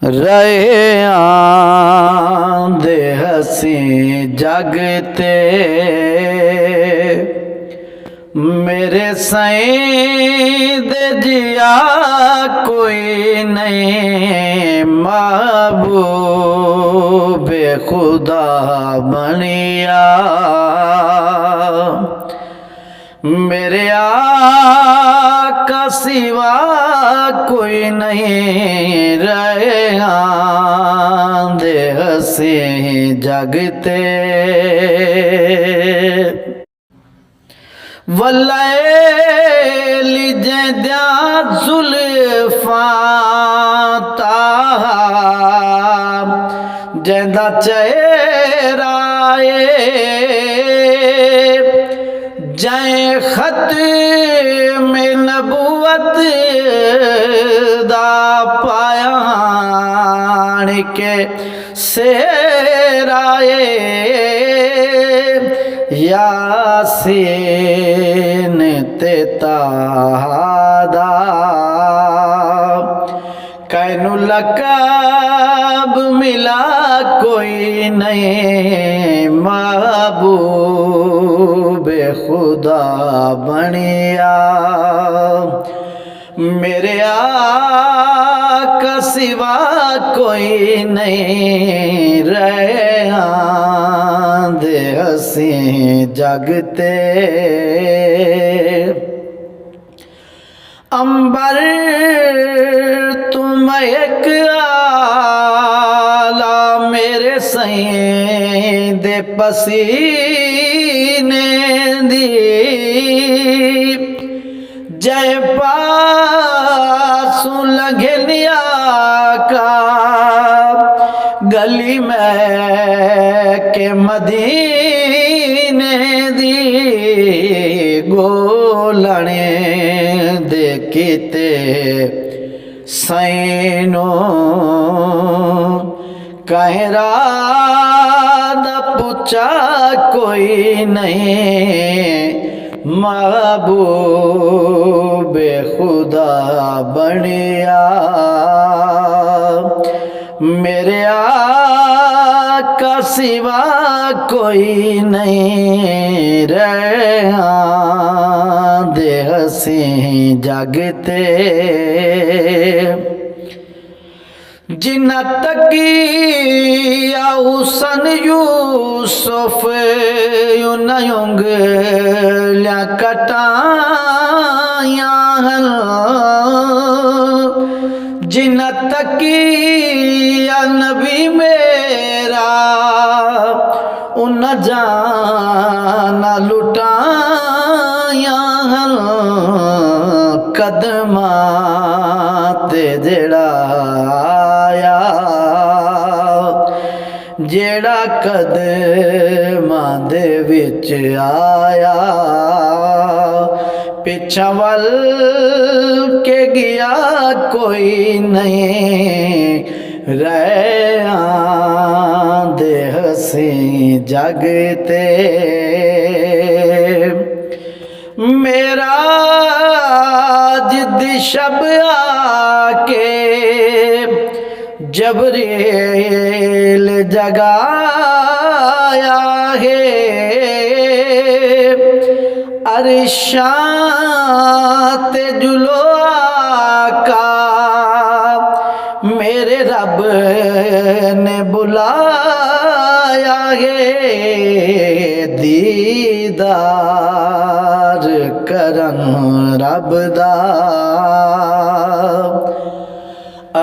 रहे आंदे हसी जगते मेरे सईद जिया कोई नहीं महबूब खुदा बनिया मेरे आका सिवा कोई नहीं रहे आंदे हसी जगते वल्लैली जैद्या जुल्फां ताहा जैदा चेहरा जै खत में नबूवत दा पायान के सेराए यासीन ते तादा कैनु लक़ब मिला कोई नहीं महबूब खुदा बनिया मेरे आका सिवा कोई नहीं रहे आंदे हसी जगते अंबर तुम एक आला मेरे सईं दे पसीने दी जय पासू लंघनिया का गली में के मदीने दी गोलने देखते सैनो कहरा न पूछा कोई नहीं महबूब खुदा बनिया मेरे आका सिवा कोई नहीं रहे आंदे हसी जगते जिन्ना तकिया हुसन यूसुफ यूं ल्या कटाया जिन्ना तकिया नबी मेरा उन जाना लुटाया कदमां ते जेड़ा आया जेड़ा कदमां दे विच आया पिछा वल के गया कोई नहीं रहे आंदे हसी जगते मेरा जिद शब आके जबरील जगाया है अरशां ते जुलो आका मेरे रब ने बुलाया है दीदार करन रब दा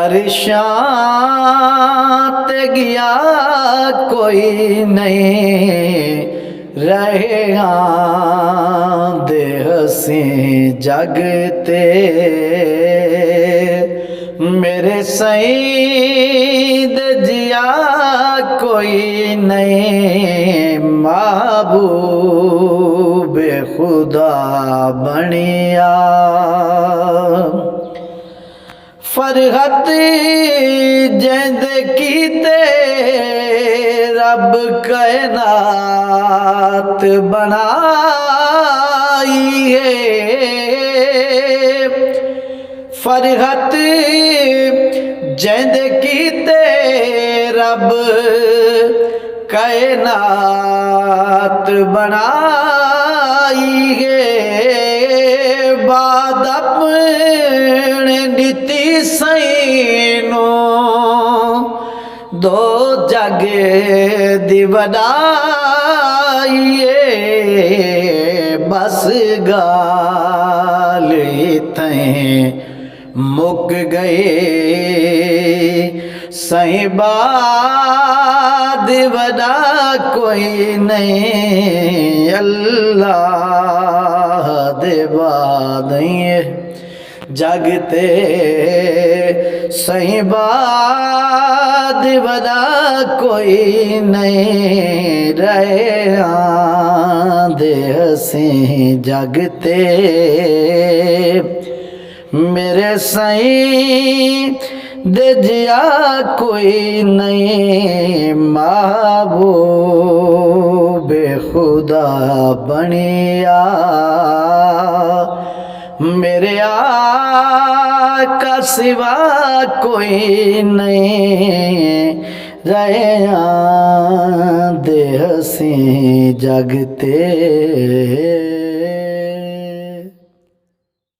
अरशां ते गया कोई नहीं रहे आंदे हसी जगते मेरे सईद जिया कोई नहीं महबूब खुदा बनिया फरहत जैद कीते रब कायनात बनाई है फरहत जैद जैंदे कीते रब कायनात बनाई है बाद अपने नीति सैनो दो जग दी वडाई है बस गाल इतें मुक गए सही बाद वदा कोई नहीं अल्लाह दे बाद जगते सही बाद वदा कोई नहीं रहे दे हसी जगते मेरे सही दे जिया कोई नहीं महबूब खुदा बनिया मेरे आका सिवा कोई नहीं रहे दे हसी जगते।